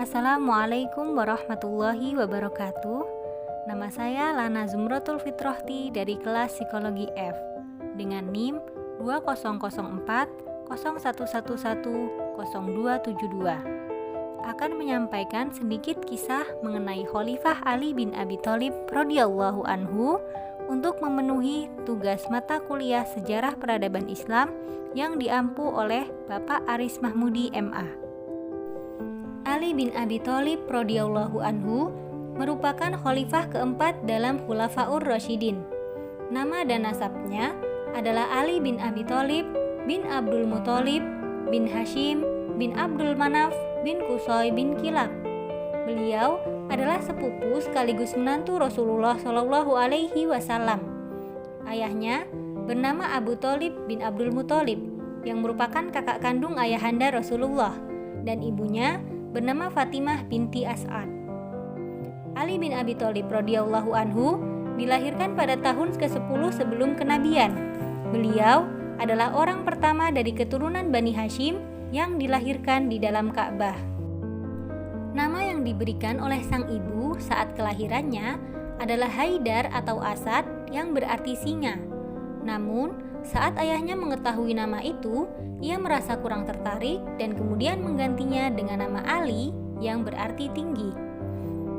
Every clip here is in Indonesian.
Assalamualaikum warahmatullahi wabarakatuh. Nama saya Lana Zumratul Fitrohti dari kelas Psikologi F dengan NIM 2004 0111 0272. Akan menyampaikan sedikit kisah mengenai Khalifah Ali bin Abi Thalib radhiyallahu anhu untuk memenuhi tugas mata kuliah Sejarah Peradaban Islam yang diampu oleh Bapak Aris Mahmudi MA. Ali bin Abi Thalib radhiyallahu anhu merupakan khalifah keempat dalam Khulafaur Rasyidin. Nama dan nasabnya adalah Ali bin Abi Thalib bin Abdul Muthalib bin Hashim bin Abdul Manaf bin Qusay bin Kilab. Beliau adalah sepupu sekaligus menantu Rasulullah Shallallahu Alaihi Wasallam. Ayahnya bernama Abu Thalib bin Abdul Muthalib yang merupakan kakak kandung ayahanda Rasulullah, dan ibunya bernama Fatimah binti As'ad. Ali bin Abi Thalib radhiyallahu anhu dilahirkan pada tahun ke-10 sebelum kenabian. Beliau adalah orang pertama dari keturunan Bani Hashim yang dilahirkan di dalam Ka'bah. Nama yang diberikan oleh sang ibu saat kelahirannya adalah Haidar atau Asad yang berarti singa. Namun, saat ayahnya mengetahui nama itu, ia merasa kurang tertarik dan kemudian menggantinya dengan nama Ali yang berarti tinggi.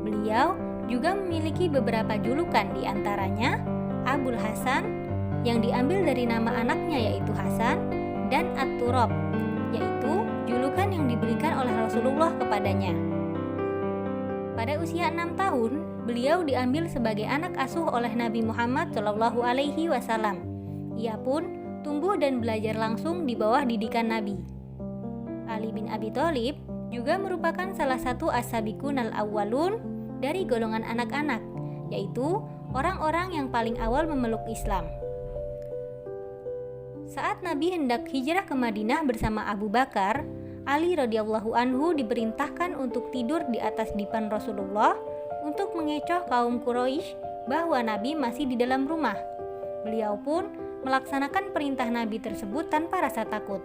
Beliau juga memiliki beberapa julukan, di antaranya Abul Hasan yang diambil dari nama anaknya yaitu Hasan, dan At-Turab yaitu julukan yang diberikan oleh Rasulullah kepadanya. Pada usia 6 tahun, beliau diambil sebagai anak asuh oleh Nabi Muhammad SAW. Ia pun tumbuh dan belajar langsung di bawah didikan Nabi. Ali bin Abi Thalib juga merupakan salah satu as-sabiqun al-awwalun dari golongan anak-anak, yaitu orang-orang yang paling awal memeluk Islam. Saat Nabi hendak hijrah ke Madinah bersama Abu Bakar, Ali radhiyallahu anhu diperintahkan untuk tidur di atas dipan Rasulullah untuk mengecoh kaum Quraisy bahwa Nabi masih di dalam rumah. Beliau pun melaksanakan perintah Nabi tersebut tanpa rasa takut.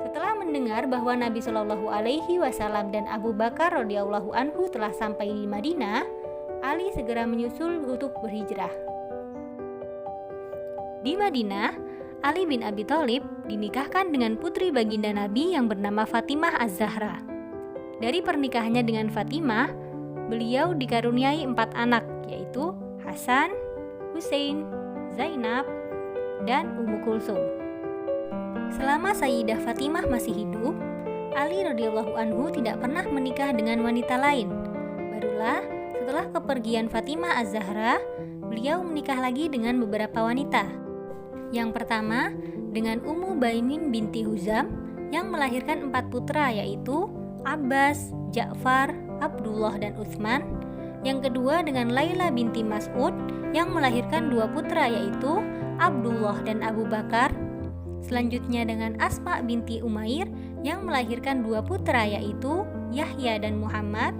Setelah mendengar bahwa Nabi Shallallahu Alaihi Wasallam dan Abu Bakar radhiyallahu anhu telah sampai di Madinah, Ali segera menyusul untuk berhijrah. Di Madinah, Ali bin Abi Thalib dinikahkan dengan putri baginda Nabi yang bernama Fatimah Az-Zahra. Dari pernikahannya dengan Fatimah, beliau dikaruniai 4 anak, yaitu Hasan, Husain, Zainab, dan Ummu Kulsum. Selama Sayyidah Fatimah masih hidup, Ali radhiyallahu anhu tidak pernah menikah dengan wanita lain. Barulah setelah kepergian Fatimah Az-Zahra, beliau menikah lagi dengan beberapa wanita. Yang pertama dengan Ummu Baimin binti Huzam yang melahirkan 4 putra, yaitu Abbas, Ja'far, Abdullah, dan Utsman. Yang kedua dengan Laila binti Mas'ud yang melahirkan 2 putra, yaitu Abdullah dan Abu Bakar. Selanjutnya dengan Asma binti Umair yang melahirkan 2 putra, yaitu Yahya dan Muhammad.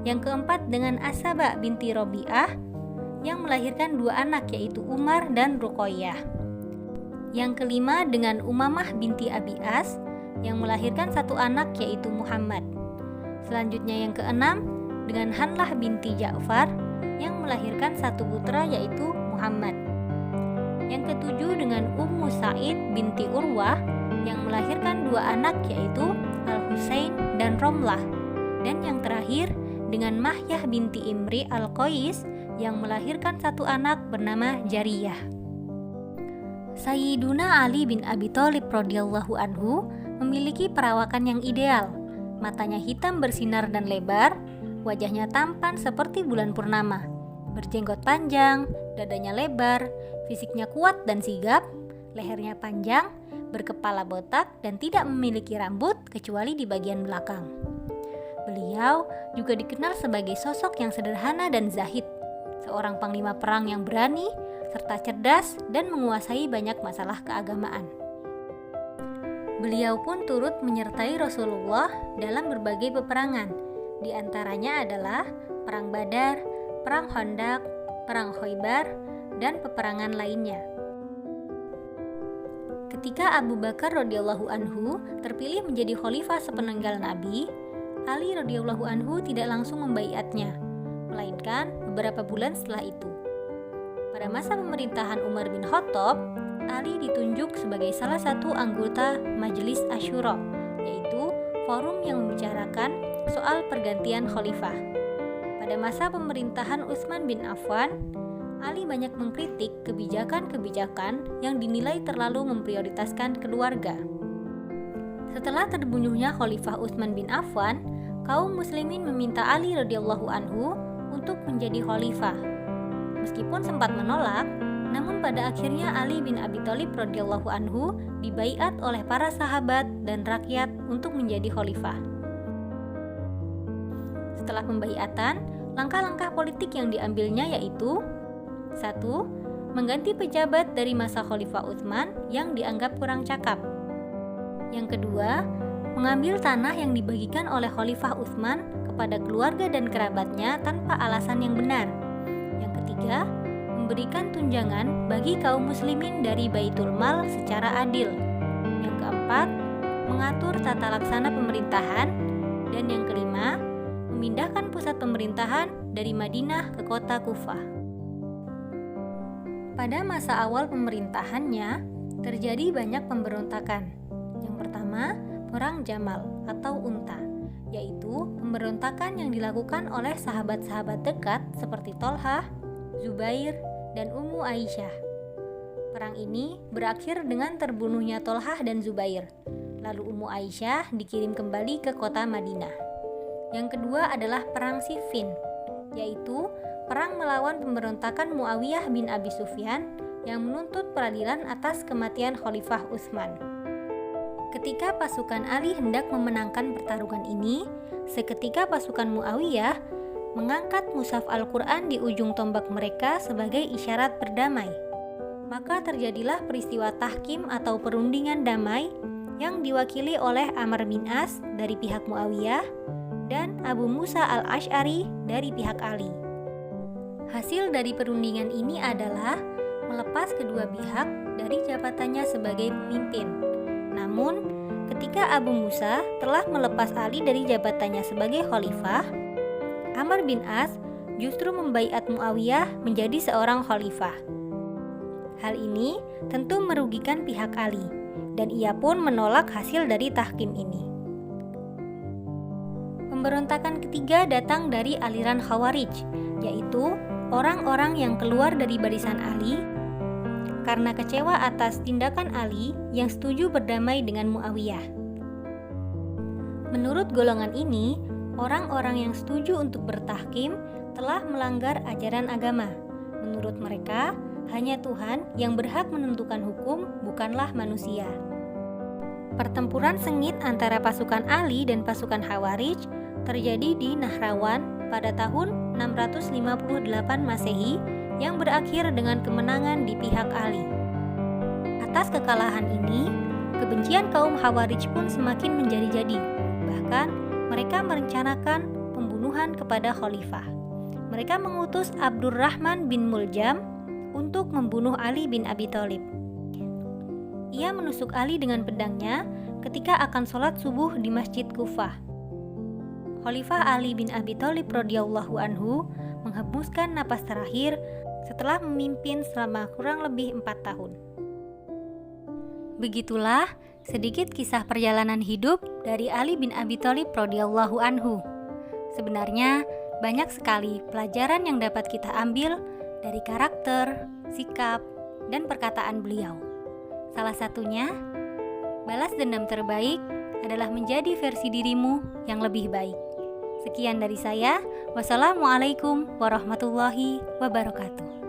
Yang keempat dengan Asaba binti Robi'ah yang melahirkan 2 anak, yaitu Umar dan Ruqayyah. Yang kelima dengan Umamah binti Abi As yang melahirkan 1 anak, yaitu Muhammad. Selanjutnya yang keenam dengan Hanlah binti Ja'far yang melahirkan 1 putra, yaitu Muhammad. Yang ketujuh dengan Ummu Sa'id binti Urwah yang melahirkan 2 anak, yaitu Al-Husain dan Romlah. Dan yang terakhir dengan Mahyah binti Imri Al-Qais yang melahirkan 1 anak bernama Jariyah. Sayyiduna Ali bin Abi Thalib radhiyallahu anhu memiliki perawakan yang ideal. Matanya hitam bersinar dan lebar, wajahnya tampan seperti bulan purnama, berjenggot panjang, dadanya lebar, fisiknya kuat dan sigap, lehernya panjang, berkepala botak, dan tidak memiliki rambut kecuali di bagian belakang. Beliau juga dikenal sebagai sosok yang sederhana dan zahid, seorang panglima perang yang berani, serta cerdas dan menguasai banyak masalah keagamaan. Beliau pun turut menyertai Rasulullah dalam berbagai peperangan, di antaranya adalah Perang Badar, Perang Khandaq, Perang Khaybar, dan peperangan lainnya. Ketika Abu Bakar radhiyallahu anhu terpilih menjadi khalifah sepeninggal Nabi, Ali radhiyallahu anhu tidak langsung membaiatnya, melainkan beberapa bulan setelah itu. Pada masa pemerintahan Umar bin Khattab, Ali ditunjuk sebagai salah satu anggota Majelis Asyura, yaitu forum yang membicarakan soal pergantian khalifah. Pada masa pemerintahan Utsman bin Affan, Ali banyak mengkritik kebijakan-kebijakan yang dinilai terlalu memprioritaskan keluarga. Setelah terbunuhnya Khalifah Utsman bin Affan, kaum muslimin meminta Ali radhiyallahu anhu untuk menjadi khalifah. Meskipun sempat menolak, namun pada akhirnya Ali bin Abi Thalib radhiyallahu anhu dibaiat oleh para sahabat dan rakyat untuk menjadi khalifah. Setelah pembaiatan, langkah-langkah politik yang diambilnya yaitu 1. Mengganti pejabat dari masa Khalifah Utsman yang dianggap kurang cakap. Yang kedua, mengambil tanah yang dibagikan oleh Khalifah Utsman kepada keluarga dan kerabatnya tanpa alasan yang benar. Yang ketiga, memberikan tunjangan bagi kaum muslimin dari Baitul Mal secara adil. Yang keempat, mengatur tata laksana pemerintahan. Dan yang kelima, memindahkan pusat pemerintahan dari Madinah ke kota Kufah. Pada masa awal pemerintahannya, terjadi banyak pemberontakan. Yang pertama, Perang Jamal atau Unta, yaitu pemberontakan yang dilakukan oleh sahabat-sahabat dekat seperti Tolhah, Zubair, dan Ummu Aisyah. Perang ini berakhir dengan terbunuhnya Tolhah dan Zubair. Lalu Ummu Aisyah dikirim kembali ke kota Madinah. Yang kedua adalah Perang Siffin, yaitu perang melawan pemberontakan Muawiyah bin Abi Sufyan yang menuntut peradilan atas kematian Khalifah Utsman. Ketika pasukan Ali hendak memenangkan pertarungan ini, seketika pasukan Muawiyah mengangkat mushaf Al-Quran di ujung tombak mereka sebagai isyarat berdamai. Maka terjadilah peristiwa tahkim atau perundingan damai yang diwakili oleh Amr bin As dari pihak Muawiyah dan Abu Musa al-Asy'ari dari pihak Ali. Hasil dari perundingan ini adalah melepas kedua pihak dari jabatannya sebagai pemimpin. Namun, ketika Abu Musa telah melepas Ali dari jabatannya sebagai khalifah, Amr bin As justru membaiat Muawiyah menjadi seorang khalifah. Hal ini tentu merugikan pihak Ali, dan ia pun menolak hasil dari tahkim ini. Pemberontakan ketiga datang dari aliran Khawarij, yaitu orang-orang yang keluar dari barisan Ali karena kecewa atas tindakan Ali yang setuju berdamai dengan Muawiyah. Menurut golongan ini, orang-orang yang setuju untuk bertahkim telah melanggar ajaran agama. Menurut mereka, hanya Tuhan yang berhak menentukan hukum, bukanlah manusia. Pertempuran sengit antara pasukan Ali dan pasukan Khawarij terjadi di Nahrawan pada tahun 658 Masehi yang berakhir dengan kemenangan di pihak Ali. Atas kekalahan ini, kebencian kaum Khawarij pun semakin menjadi-jadi. Bahkan, mereka merencanakan pembunuhan kepada khalifah. Mereka mengutus Abdurrahman bin Muljam untuk membunuh Ali bin Abi Thalib. Ia menusuk Ali dengan pedangnya ketika akan sholat subuh di Masjid Kufah. Khalifah Ali bin Abi Thalib radhiyallahu anhu menghembuskan napas terakhir setelah memimpin selama kurang lebih 4 tahun. Begitulah sedikit kisah perjalanan hidup dari Ali bin Abi Thalib radhiyallahu anhu. Sebenarnya banyak sekali pelajaran yang dapat kita ambil dari karakter, sikap, dan perkataan beliau. Salah satunya, balas dendam terbaik adalah menjadi versi dirimu yang lebih baik. Sekian dari saya. Wassalamualaikum warahmatullahi wabarakatuh.